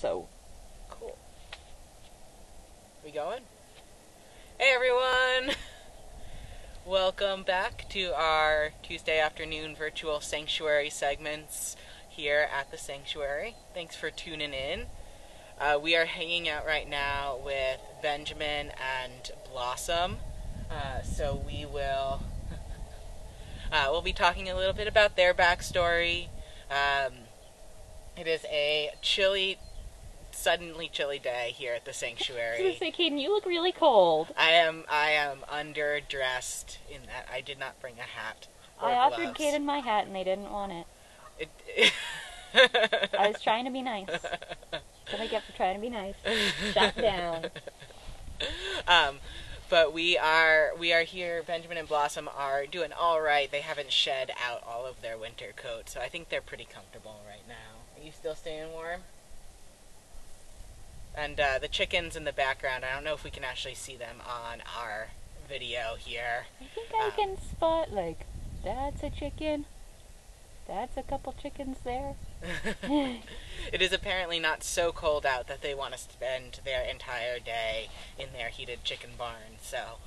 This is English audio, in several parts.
so. Cool. We going? Hey everyone! Welcome back to our Tuesday afternoon virtual sanctuary segments here at the sanctuary. Thanks for tuning in. We are hanging out right now with Benjamin and Blossom. So we will we'll be talking a little bit about their backstory. It is a suddenly chilly day here at the sanctuary. I was gonna say, Kaden, you look really cold. I am underdressed in that I did not bring a hat or I gloves. offered Kaden my hat and they didn't want it. It I was trying to be nice. What I get for trying to be nice. Shut down. But we are here. Benjamin and Blossom are doing all right. They haven't shed out all of their winter coats, so I think they're pretty comfortable right now. Are you still staying warm? And the chickens in the background, I don't know if we can actually see them on our video here. I think I can spot, like, that's a chicken. That's a couple chickens there. It is apparently not so cold out that they want to spend their entire day in their heated chicken barn. So,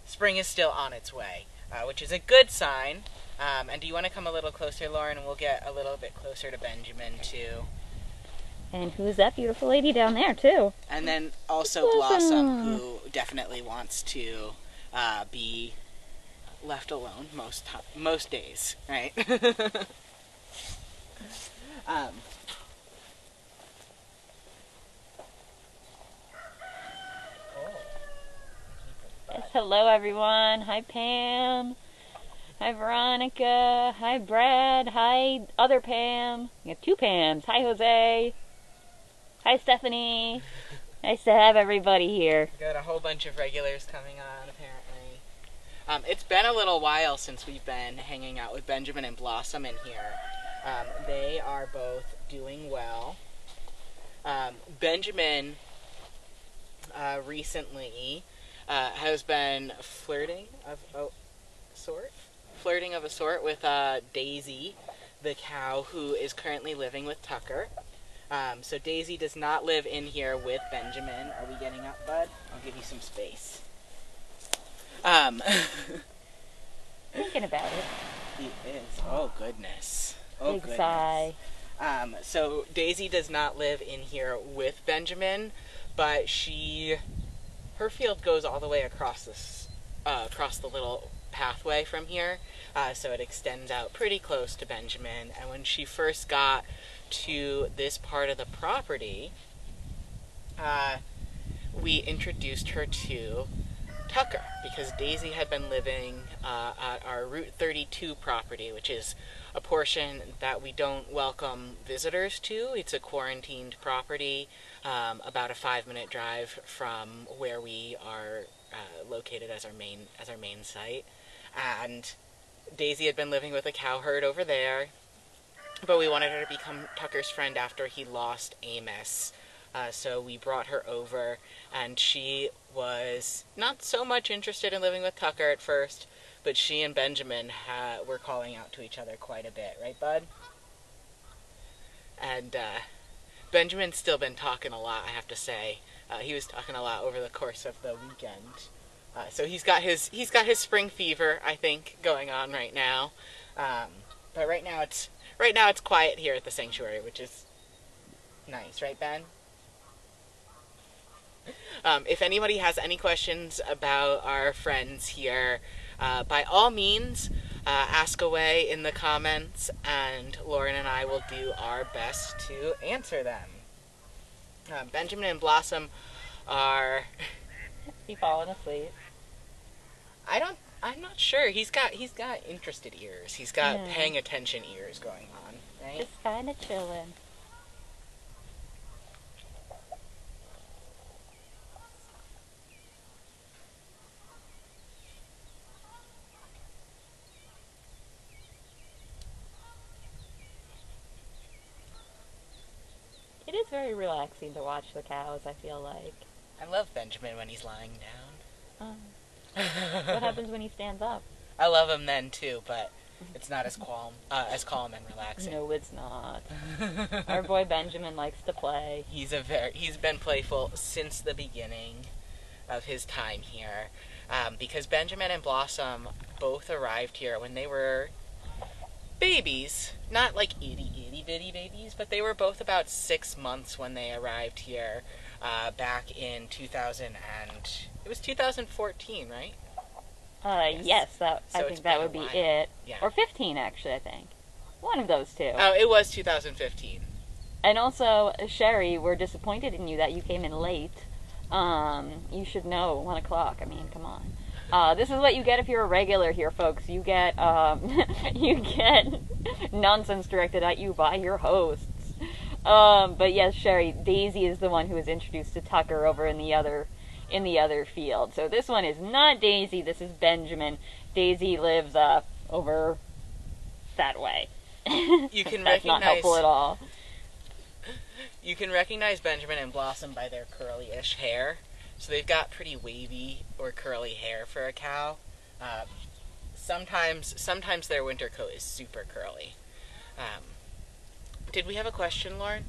spring is still on its way, which is a good sign. And do you want to come a little closer, Lauren? And we'll get a little bit closer to Benjamin, too. And who's that beautiful lady down there, too? And then also Blossom, who definitely wants to be left alone most days, right? Yes, hello, everyone. Hi, Pam. Hi, Veronica. Hi, Brad. Hi, other Pam. We have two Pams. Hi, Jose. Hi, Stephanie. Nice to have everybody here. We got a whole bunch of regulars coming on, apparently. It's been a little while since we've been hanging out with Benjamin and Blossom in here. They are both doing well. Benjamin recently has been flirting of a sort with Daisy, the cow, who is currently living with Tucker. So Daisy does not live in here with Benjamin. Are we getting up, bud? I'll give you some space. Thinking about it. He is. Oh, goodness. Oh, Big goodness. sigh. So Daisy does not live in here with Benjamin, but her field goes all the way across the little pathway from here, so it extends out pretty close to Benjamin. And when she first got to this part of the property, we introduced her to Tucker, because Daisy had been living at our Route 32 property, which is a portion that we don't welcome visitors to. It's a quarantined property, about a 5-minute drive from where we are located as our main site. And Daisy had been living with a cow herd over there, but we wanted her to become Tucker's friend after he lost Amos. So we brought her over, and she was not so much interested in living with Tucker at first, but she and Benjamin were calling out to each other quite a bit, right, bud? And Benjamin's still been talking a lot, I have to say. He was talking a lot over the course of the weekend. So he's got his spring fever, I think, going on right now. But right now it's quiet here at the sanctuary, which is nice, right, Ben? If anybody has any questions about our friends here, by all means, ask away in the comments, and Lauren and I will do our best to answer them. Benjamin and Blossom are... He fallen asleep. I'm not sure. He's got interested ears. He's got paying attention ears going on, right? Just kind of chilling. It is very relaxing to watch the cows, I feel like. I love Benjamin when he's lying down. What happens when he stands up? I love him then too, but It's not as calm and relaxing. No, it's not. Our boy Benjamin likes to play. He's been playful since the beginning of his time here, because Benjamin and Blossom both arrived here when they were babies, not like itty bitty babies, but they were both about 6 months when they arrived here, back in 2014, right? Yes, So I it's think that been would a be while. it. Yeah. Or 15, actually, I think. One of those two. Oh, it was 2015. And also, Sherry, we're disappointed in you that you came in late. You should know, 1 o'clock. I mean, come on. This is what you get if you're a regular here, folks. You get, you get nonsense directed at you by your hosts. But yes, Sherry, Daisy is the one who was introduced to Tucker over in the other field. So this one is not Daisy, this is Benjamin. Daisy lives, over that way. You can That's not helpful at all. You can recognize Benjamin and Blossom by their curly-ish hair. So they've got pretty wavy or curly hair for a cow. Sometimes their winter coat is super curly. Did we have a question, Lauren?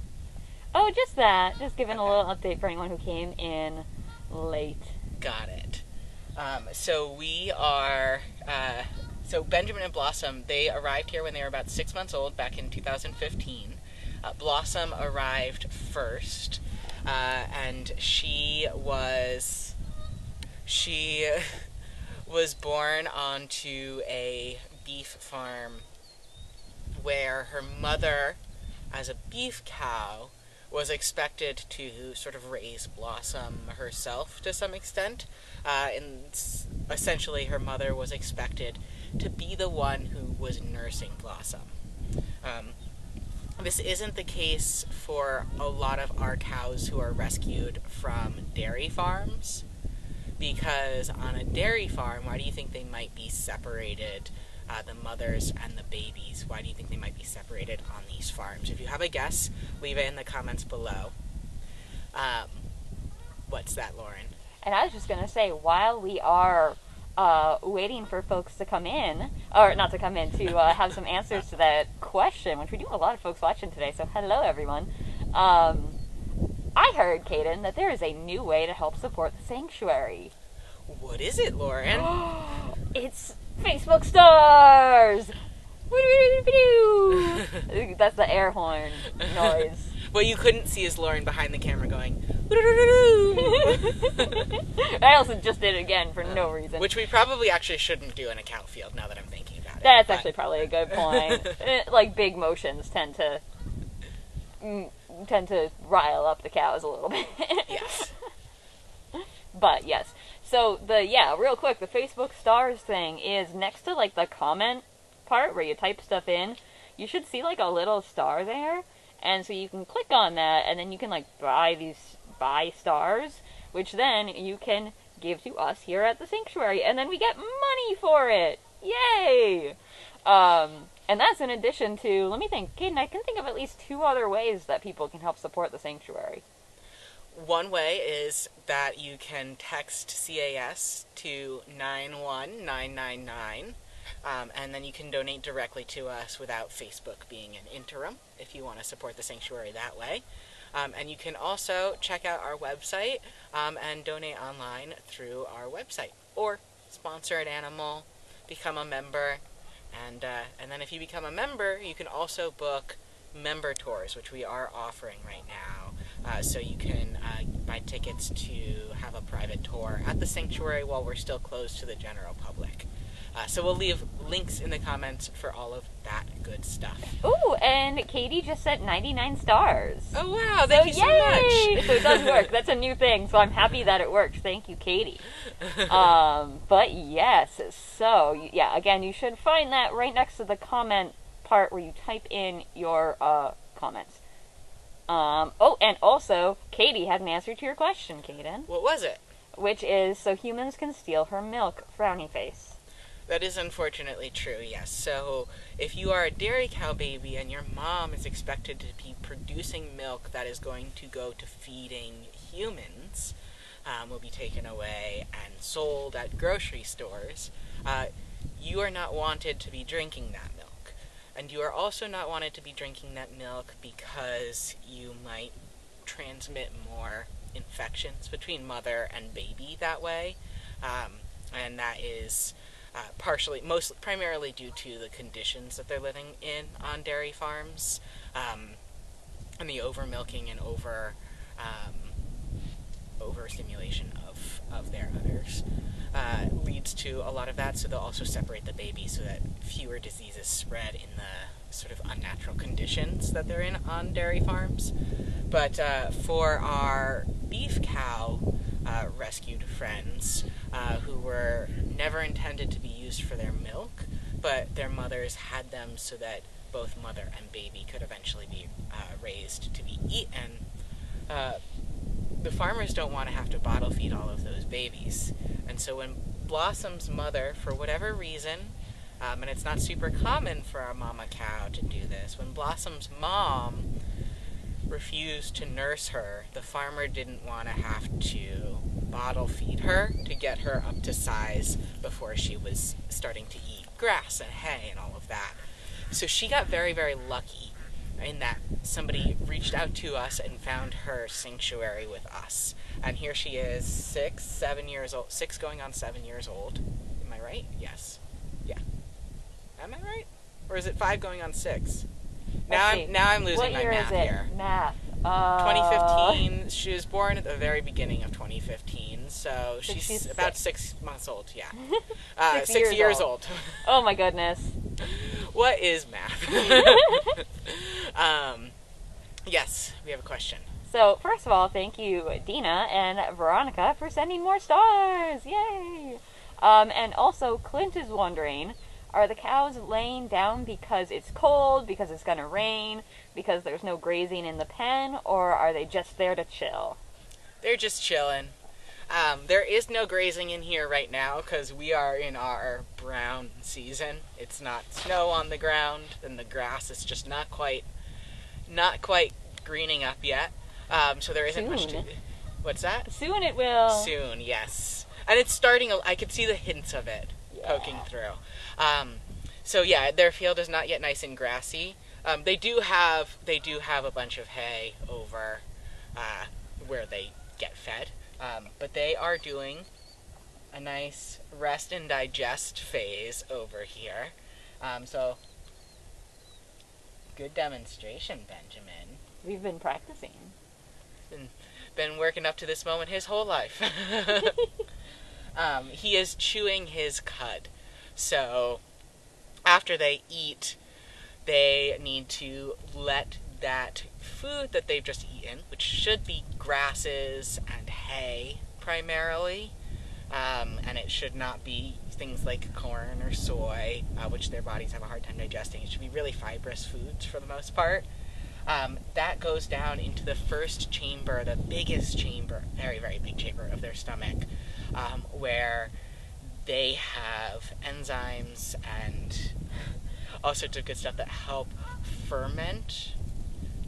Oh, just that. Just giving a little update for anyone who came in late. Got it. So Benjamin and Blossom, they arrived here when they were about 6 months old back in 2015. Blossom arrived first, and she was born onto a beef farm where her mother, as a beef cow, was expected to sort of raise Blossom herself to some extent. And essentially her mother was expected to be the one who was nursing Blossom. This isn't the case for a lot of our cows who are rescued from dairy farms, because on a dairy farm, why do you think they might be separated, the mothers and the babies? Why do you think they might be separated on these farms? If you have a guess, leave it in the comments below. What's that, Lauren? And I was just going to say, while we are waiting for folks to come in, or not to come in, to have some answers to that question, which we do have a lot of folks watching today, so hello everyone. I heard, Kaden, that there is a new way to help support the sanctuary. What is it, Lauren? It's Facebook stars! That's the air horn noise. What you couldn't see is Lauren behind the camera going, I also just did it again for no reason. which we probably actually shouldn't do in a cow field now that I'm thinking about it. That's actually probably a good point. Like, big motions tend to rile up the cows a little bit. Yes. But yes. So real quick, the Facebook stars thing is next to like the comment part where you type stuff in. You should see like a little star there, and so you can click on that, and then you can like buy stars, which then you can give to us here at the sanctuary, and then we get money for it. Yay! And that's in addition to, let me think, Kaden, I can think of at least 2 other ways that people can help support the sanctuary. One way is that you can text CAS to 91999, and then you can donate directly to us without Facebook being an interim, if you want to support the sanctuary that way. And you can also check out our website and donate online through our website, or sponsor an animal, become a member, and then if you become a member, you can also book member tours, which we are offering right now. So you can buy tickets to have a private tour at the sanctuary while we're still closed to the general public. So we'll leave links in the comments for all of that good stuff. Ooh, and Katie just sent 99 stars. Oh wow, thank you so much. So it does work. That's a new thing, so I'm happy that it works. Thank you, Katie. But yes, so yeah, again, you should find that right next to the comment part where you type in your comments. Oh, and also, Katie had an answer to your question, Kaden. What was it? Which is, so humans can steal her milk, frowny face. That is unfortunately true, yes. So if you are a dairy cow baby and your mom is expected to be producing milk that is going to go to feeding humans, will be taken away and sold at grocery stores, you are not wanted to be drinking that milk. And you are also not wanted to be drinking that milk because you might transmit more infections between mother and baby that way. And that is primarily due to the conditions that they're living in on dairy farms, and the over milking and overstimulation of their udders leads to a lot of that. So they'll also separate the baby so that fewer diseases spread in the sort of unnatural conditions that they're in on dairy farms. But for our beef cow rescued friends, who were never intended to be used for their milk, but their mothers had them so that both mother and baby could eventually be raised to be eaten, the farmers don't want to have to bottle feed all of those babies. And so when Blossom's mother, for whatever reason, and it's not super common for a mama cow to do this, when Blossom's mom refused to nurse her, the farmer didn't want to have to bottle feed her to get her up to size before she was starting to eat grass and hay and all of that. So she got very, very lucky in that somebody reached out to us and found her sanctuary with us. And here she is, 7 years old, 6 going on 7 years old. Am I right? Yes. Yeah. Am I right? Or is it 5 going on 6? Now I'm losing my math here. Math. 2015. She was born at the very beginning of 2015, so she's about 6 months old. Yeah, 6 years old. Oh my goodness. What is math? Yes, we have a question. So first of all, thank you, Dina and Veronica, for sending more stars. Yay! And also, Clint is wondering, are the cows laying down because it's cold, because it's going to rain, because there's no grazing in the pen, or are they just there to chill? They're just chilling. There is no grazing in here right now because we are in our brown season. It's not snow on the ground, and the grass is just not quite greening up yet. So there isn't much to... What's that? Soon it will. Soon, yes. And it's starting, I can see the hints of it poking through. So yeah, their field is not yet nice and grassy. They do have a bunch of hay over where they get fed, but they are doing a nice rest and digest phase over here. So good demonstration, Benjamin. We've been practicing. Been working up to this moment his whole life. He is chewing his cud. So after they eat, they need to let that food that they've just eaten, which should be grasses and hay primarily, and it should not be things like corn or soy, which their bodies have a hard time digesting. It should be really fibrous foods for the most part. That goes down into the first chamber, the biggest chamber, very, very big chamber of their stomach, where they have enzymes and all sorts of good stuff that help ferment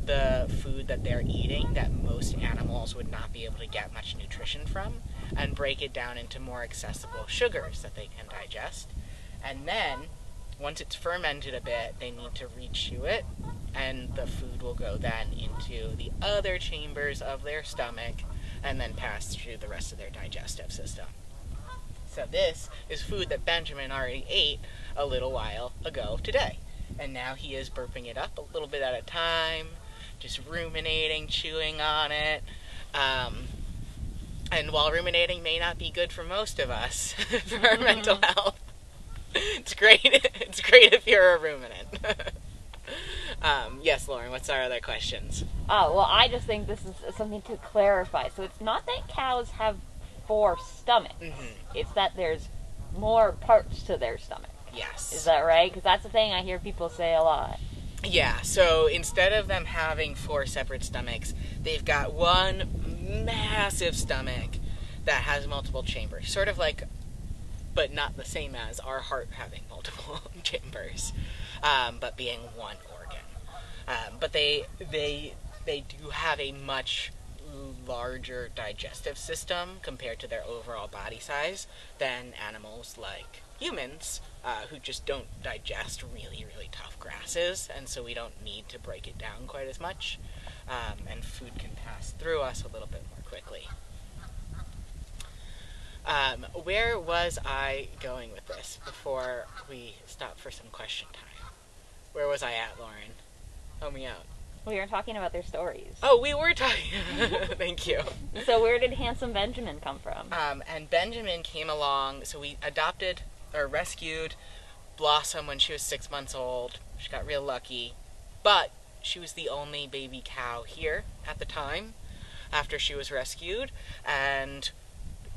the food that they're eating that most animals would not be able to get much nutrition from, and break it down into more accessible sugars that they can digest. And then, once it's fermented a bit, they need to rechew it, and the food will go then into the other chambers of their stomach and then pass through the rest of their digestive system. So this is food that Benjamin already ate a little while ago today. And now he is burping it up a little bit at a time, just ruminating, chewing on it. And while ruminating may not be good for most of us, for our mental health, it's great if you're a ruminant. Yes, Lauren, what's our other questions? Oh, well, I just think this is something to clarify. So it's not that cows have 4 stomachs. Mm-hmm. It's that there's more parts to their stomach. Yes. Is that right? Because that's the thing I hear people say a lot. Yeah, so instead of them having 4 separate stomachs, they've got one massive stomach that has multiple chambers. Sort of like, but not the same as our heart having multiple chambers, but being one organ. But they do have a much larger digestive system compared to their overall body size than animals like humans who just don't digest really, really tough grasses, and so we don't need to break it down quite as much, and food can pass through us a little bit more quickly. Where was I going with this before we stopped for some question time? Where was I at, Lauren? Help me out. We were talking about their stories. Oh, we were talking. Thank you. So where did handsome Benjamin come from? And Benjamin came along, so we adopted or rescued Blossom when she was 6 months old. She got real lucky. But she was the only baby cow here at the time after she was rescued. And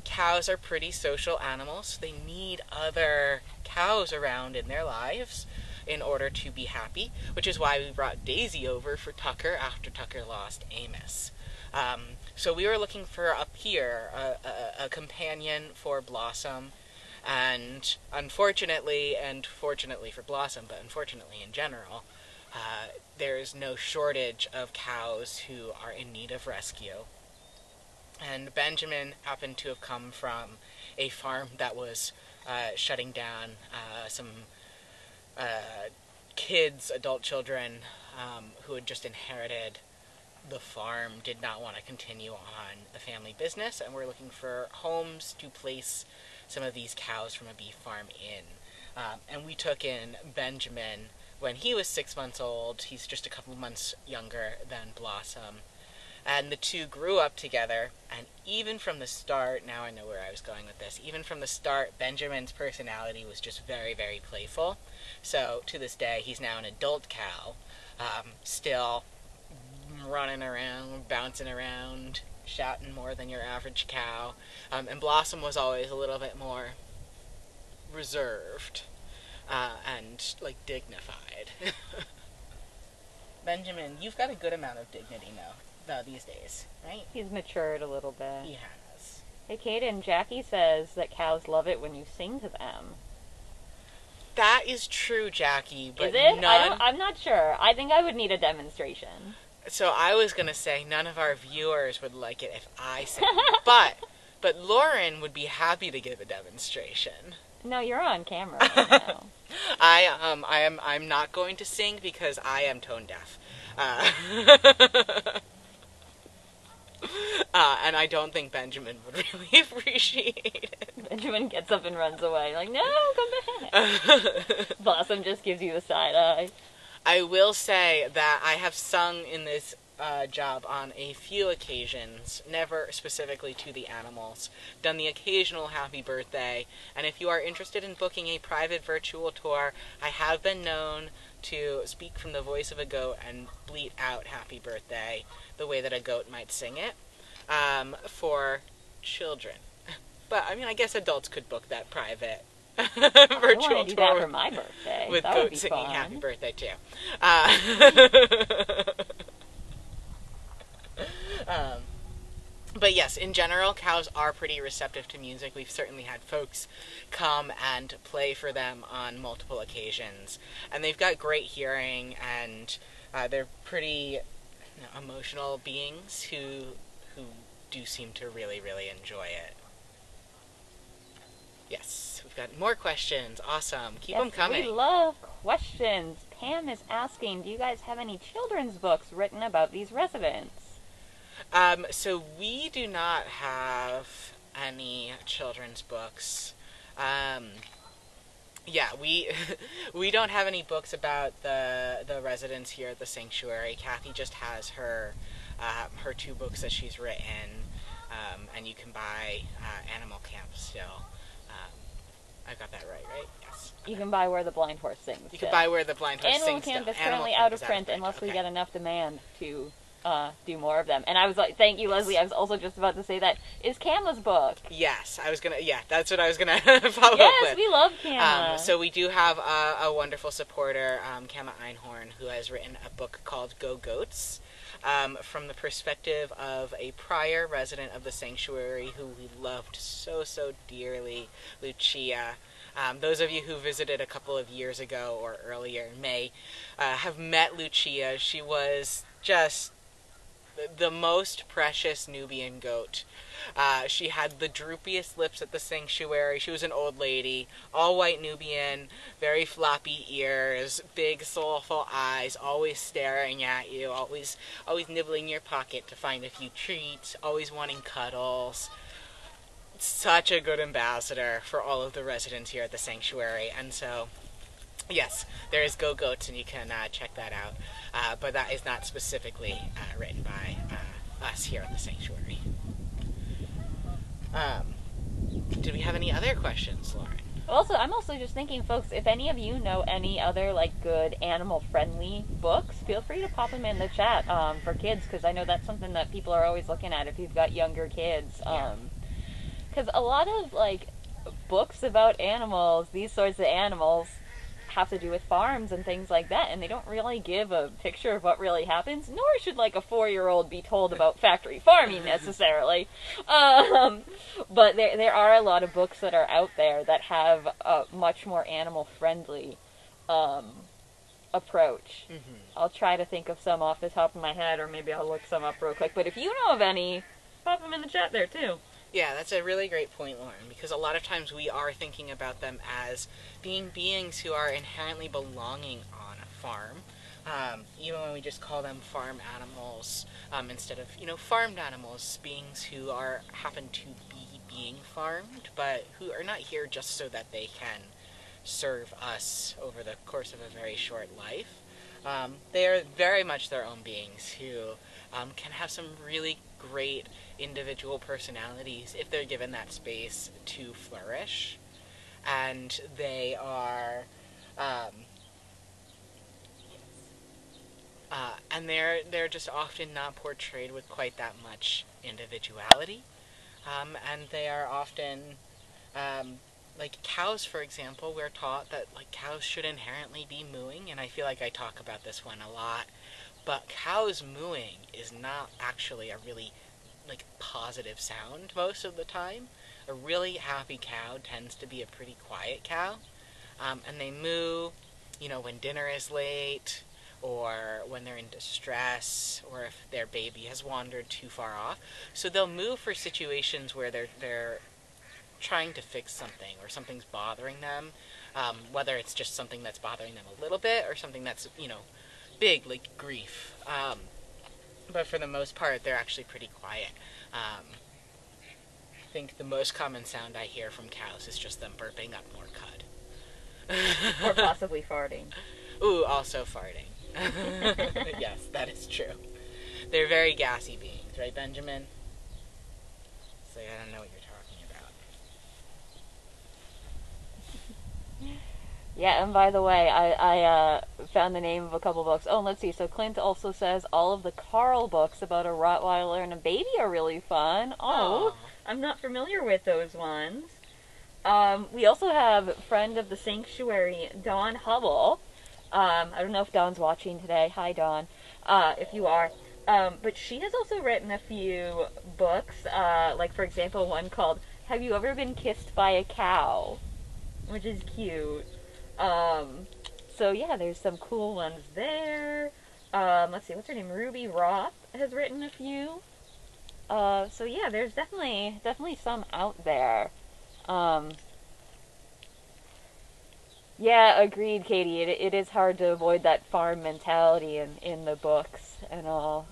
cows are pretty social animals. So they need other cows around in their lives in order to be happy, which is why we brought Daisy over for Tucker after Tucker lost Amos. So we were looking for up here a companion for Blossom, and unfortunately, and fortunately for Blossom, but unfortunately in general, there is no shortage of cows who are in need of rescue. And Benjamin happened to have come from a farm that was shutting down. Some kids, adult children, who had just inherited the farm did not want to continue on the family business, and we're looking for homes to place some of these cows from a beef farm in. And we took in Benjamin when he was 6 months old. He's just a couple months younger than Blossom. And the two grew up together, and even from the start, now I know where I was going with this, even from the start, Benjamin's personality was just very, very playful. So, to this day, he's now an adult cow, still running around, bouncing around, shouting more than your average cow. And Blossom was always a little bit more reserved, and, dignified. Benjamin, you've got a good amount of dignity now. These days, right? He's matured a little bit. He has. Hey, Kaden, Jackie says that cows love it when you sing to them. That is true, Jackie, but is it? I'm not sure. I think I would need a demonstration. So I was going to say none of our viewers would like it if I sang. but Lauren would be happy to give a demonstration. No, you're on camera right now. I'm not going to sing because I am tone deaf. And I don't think Benjamin would really appreciate it. Benjamin gets up and runs away, like, no, come back. Blossom just gives you the side eye. I will say that I have sung in this job on a few occasions, never specifically to the animals, done the occasional happy birthday, and if you are interested in booking a private virtual tour, I have been known to speak from the voice of a goat and bleat out happy birthday the way that a goat might sing it, for children. But, I mean, I guess adults could book that private virtual do tour that for my birthday. with that goats singing fun. happy birthday, too. But yes, in general, cows are pretty receptive to music. We've certainly had folks come and play for them on multiple occasions. And they've got great hearing, and they're pretty emotional beings who do seem to really, really enjoy it. Yes, we've got more questions. Awesome. Keep them coming. We love questions. Pam is asking, do you guys have any children's books written about these residents? So we do not have any children's books. Yeah, we don't have any books about the residents here at the sanctuary. Kathy just has her 2 books that she's written, and you can buy Animal Camp still. I've got that right? Yes. You can buy Where the Blind Horse Sings. You can buy Where the Blind Horse Animal Sings. Camp still. is currently out of print unless we get enough demand to do more of them. And I was like, thank you, Leslie. I was also just about to say that. Is Kama's book? Yes, that's what I was gonna follow up with. Yes, we love Kama. So we do have a wonderful supporter, Kama Einhorn, who has written a book called Go Goats, from the perspective of a prior resident of the sanctuary who we loved so, so dearly, Lucia. Those of you who visited a couple of years ago or earlier may have met Lucia. She was just the most precious Nubian goat. She had the droopiest lips at the sanctuary. She was an old lady, all white Nubian, very floppy ears, big soulful eyes, always staring at you, always nibbling your pocket to find a few treats, always wanting cuddles. Such a good ambassador for all of the residents here at the sanctuary, and so yes, there is Go Goats, and you can check that out. But that is not specifically written by us here at the sanctuary. Did we have any other questions, Lauren? Also, I'm also just thinking, folks, if any of you know any other like good animal-friendly books, feel free to pop them in the chat for kids, because I know that's something that people are always looking at if you've got younger kids. Because a lot of like books about animals, these sorts of animals, have to do with farms and things like that, and they don't really give a picture of what really happens, nor should like a 4-year-old be told about factory farming necessarily. But there are a lot of books that are out there that have a much more animal friendly approach. Mm-hmm. I'll try to think of some off the top of my head, or maybe I'll look some up real quick, but if you know of any, pop them in the chat there too. Yeah, that's a really great point, Lauren, because a lot of times we are thinking about them as being beings who are inherently belonging on a farm, even when we just call them farm animals, instead of, farmed animals, beings who happen to be being farmed, but who are not here just so that they can serve us over the course of a very short life. They are very much their own beings who can have some really great individual personalities if they're given that space to flourish. And they are and they're just often not portrayed with quite that much individuality, and they are often like cows, for example. We're taught that like cows should inherently be mooing, and I feel like I talk about this one a lot, but cows mooing is not actually a really like positive sound most of the time. A really happy cow tends to be a pretty quiet cow, and they moo, when dinner is late, or when they're in distress, or if their baby has wandered too far off. So they'll moo for situations where they're trying to fix something, or something's bothering them, whether it's just something that's bothering them a little bit, or something that's big, like grief. But for the most part, they're actually pretty quiet. I think the most common sound I hear from cows is just them burping up more cud. Or possibly farting. Ooh, also farting. Yes, that is true. They're very gassy beings, right, Benjamin? So I don't know what you're talking about. Yeah, and by the way, I found the name of a couple books. Oh, let's see. So Clint also says all of the Carl books about a Rottweiler and a baby are really fun. Oh, I'm not familiar with those ones. We also have friend of the sanctuary, Dawn Hubble. I don't know if Dawn's watching today. Hi, Dawn, if you are. But she has also written a few books, like, for example, one called Have You Ever Been Kissed by a Cow? Which is cute. So yeah, there's some cool ones there. Let's see, what's her name? Ruby Roth has written a few. So yeah, there's definitely some out there. Yeah, agreed, Katie. It is hard to avoid that farm mentality in the books and all.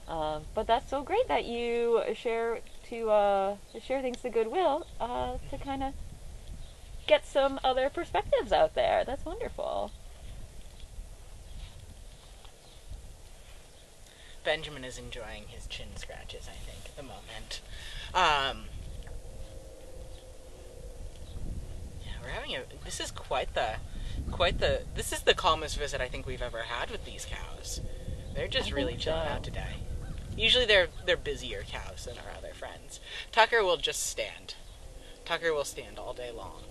But that's so great that you share things to Goodwill to kind of get some other perspectives out there. That's wonderful. Benjamin is enjoying his chin scratches, I think, at the moment. Yeah, we're having this is this is the calmest visit I think we've ever had with these cows. They're just really chilling out today. Usually they're busier cows than our other friends. Tucker will just stand. Tucker will stand all day long.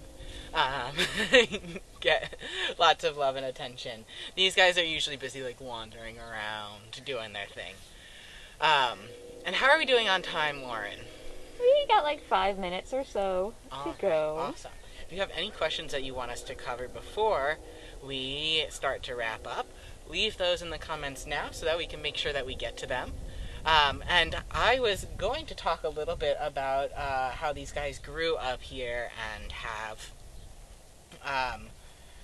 Get lots of love and attention. These guys are usually busy like wandering around, doing their thing. And how are we doing on time, Lauren? We got like 5 minutes or so to go. Awesome. If you have any questions that you want us to cover before we start to wrap up, leave those in the comments now so that we can make sure that we get to them. And I was going to talk a little bit about how these guys grew up here and have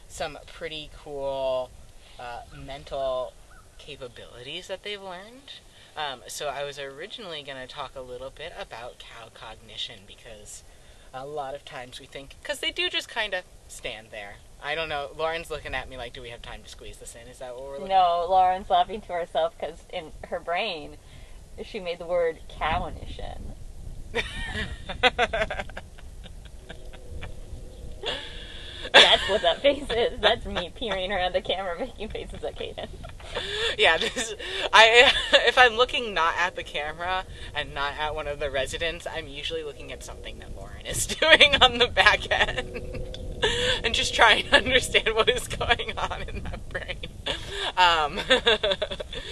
some pretty cool mental capabilities that they've learned. So I was originally going to talk a little bit about cow cognition, because a lot of times we think, because they do just kind of stand there. I don't know. Lauren's looking at me like, do we have time to squeeze this in? Is that what we're looking at? No, Lauren's laughing to herself because in her brain, she made the word cownition. That's what that face is. That's me peering around the camera making faces at Kaden. Yeah, if I'm looking not at the camera and not at one of the residents, I'm usually looking at something that Lauren is doing on the back end. And just trying to understand what is going on in that brain.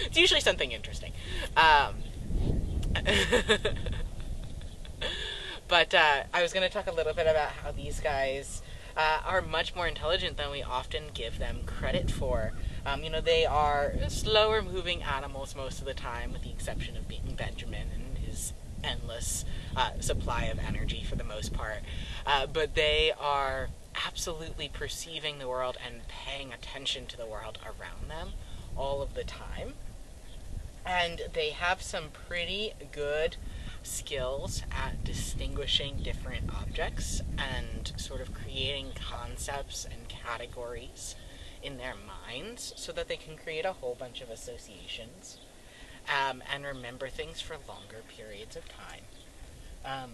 It's usually something interesting. But I was going to talk a little bit about how these guys are much more intelligent than we often give them credit for. They are slower moving animals most of the time, with the exception of being Benjamin and his endless supply of energy for the most part. But they are absolutely perceiving the world and paying attention to the world around them all of the time. And they have some pretty good skills at distinguishing different objects and sort of creating concepts and categories in their minds so that they can create a whole bunch of associations and remember things for longer periods of time.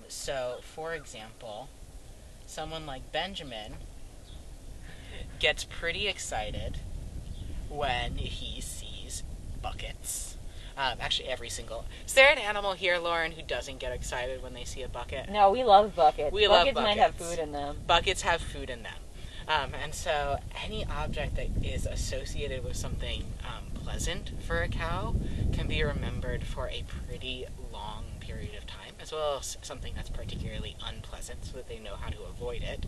So, for example, someone like Benjamin gets pretty excited when he sees buckets. Actually, every single... Is there an animal here, Lauren, who doesn't get excited when they see a bucket? No, we love buckets. We love buckets. Buckets might have food in them. Buckets have food in them. And so any object that is associated with something pleasant for a cow can be remembered for a pretty long period of time, as well as something that's particularly unpleasant so that they know how to avoid it.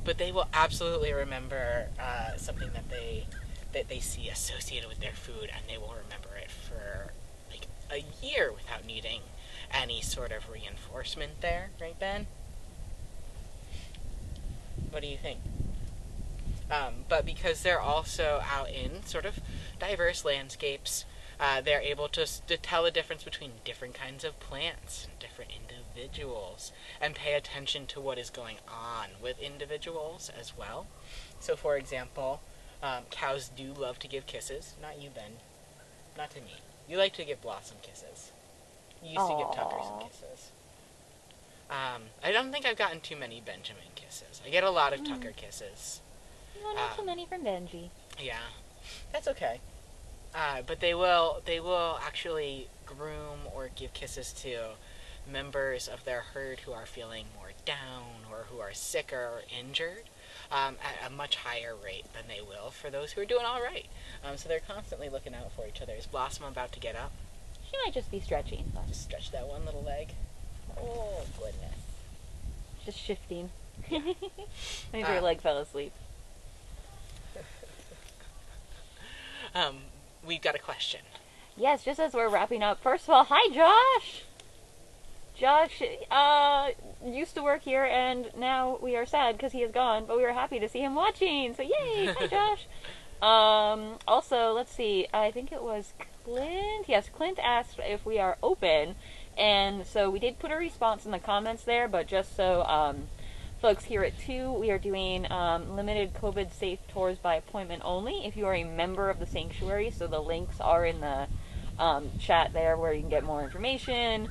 But they will absolutely remember something that they see associated with their food, and they will remember it for like a year without needing any sort of reinforcement there, right, Ben? What do you think? But because they're also out in sort of diverse landscapes, they're able to tell the difference between different kinds of plants and different individuals, and pay attention to what is going on with individuals as well. So, for example, cows do love to give kisses. Not you, Ben. Not to me. You like to give Blossom kisses. You used to give Tucker some kisses. I don't think I've gotten too many Benjamin kisses. I get a lot of Tucker kisses. No, not too many from Benji. Yeah, that's okay. But they will actually groom or give kisses to members of their herd who are feeling more down or who are sicker or injured at a much higher rate than they will for those who are doing all right. So they're constantly looking out for each other. Is Blossom about to get up? She might just be stretching. Just stretch that one little leg. Oh, goodness. Just shifting. Maybe her leg fell asleep. We've got a question. Yes, just as we're wrapping up. First of all, hi, Josh! Josh used to work here, and now we are sad because he is gone, but we were happy to see him watching, so yay! Hi, Josh! Also, let's see, I think it was Clint. Yes, Clint asked if we are open, and so we did put a response in the comments there, but just so folks here at 2, we are doing limited COVID-safe tours by appointment only if you are a member of the sanctuary, so the links are in the chat there where you can get more information.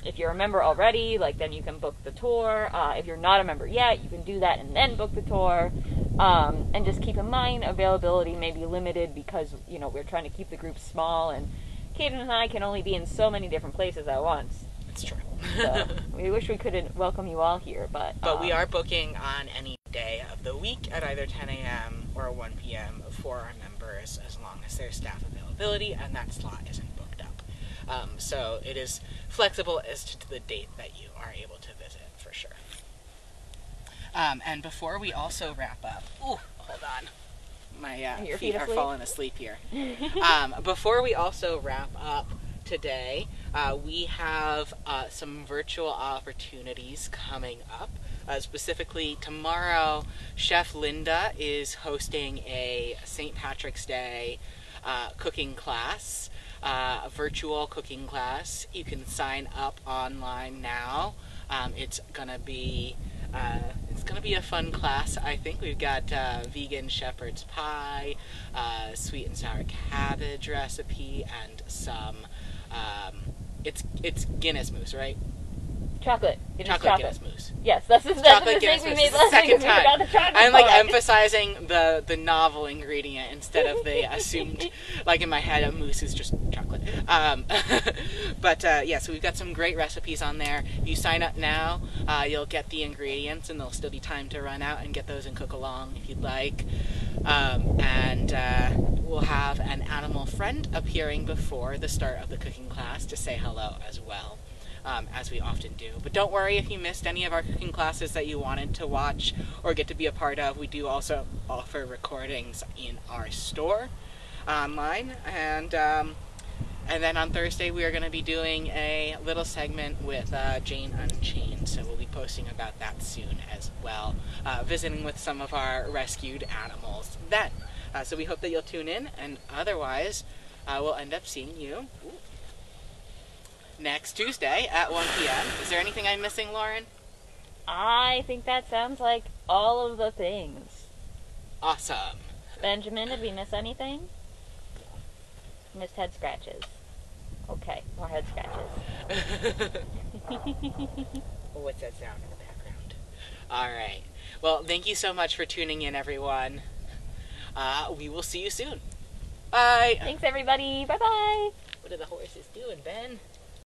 If you're a member already, then you can book the tour. If you're not a member yet, you can do that and then book the tour. And just keep in mind, availability may be limited because, we're trying to keep the group small, and Kaden and I can only be in so many different places at once. It's true. So we wish we could welcome you all here, but we are booking on any day of the week at either 10 a.m. or 1 p.m. for our members, as long as there's staff availability and that slot isn't booked up. So it is flexible as to the date that you are able to visit, for sure. And before we also wrap up, hold on. My Your feet feet are asleep? falling asleep here. Before we also wrap up today, we have some virtual opportunities coming up. Specifically, tomorrow, Chef Linda is hosting a St. Patrick's Day cooking class, a virtual cooking class. You can sign up online now. It's gonna be a fun class. I think we've got vegan shepherd's pie, sweet and sour cabbage recipe, and some. It's Guinness mousse, right? Chocolate. Chocolate Guinness mousse. Yes, that's the Chocolate mistake Guinness we mousse. made It's the last second week. We time. forgot the chocolate I'm like part. emphasizing the novel ingredient instead of the assumed, like in my head, a mousse is just chocolate. But yeah, so we've got some great recipes on there. If you sign up now, you'll get the ingredients, and there'll still be time to run out and get those and cook along if you'd like. And we'll have an animal friend appearing before the start of the cooking class to say hello as well. As we often do. But don't worry if you missed any of our cooking classes that you wanted to watch or get to be a part of. We do also offer recordings in our store online. And then on Thursday we are going to be doing a little segment with Jane Unchained. So we'll be posting about that soon as well. Visiting with some of our rescued animals then. So we hope that you'll tune in, and otherwise we'll end up seeing you next Tuesday at 1 p.m. Is there anything I'm missing, Lauren? I think that sounds like all of the things. Awesome. Benjamin, did we miss anything? Missed head scratches. Okay, more head scratches. What's that sound in the background? All right. Well, thank you so much for tuning in, everyone. We will see you soon. Bye. Thanks, everybody. Bye-bye. What are the horses doing, Ben?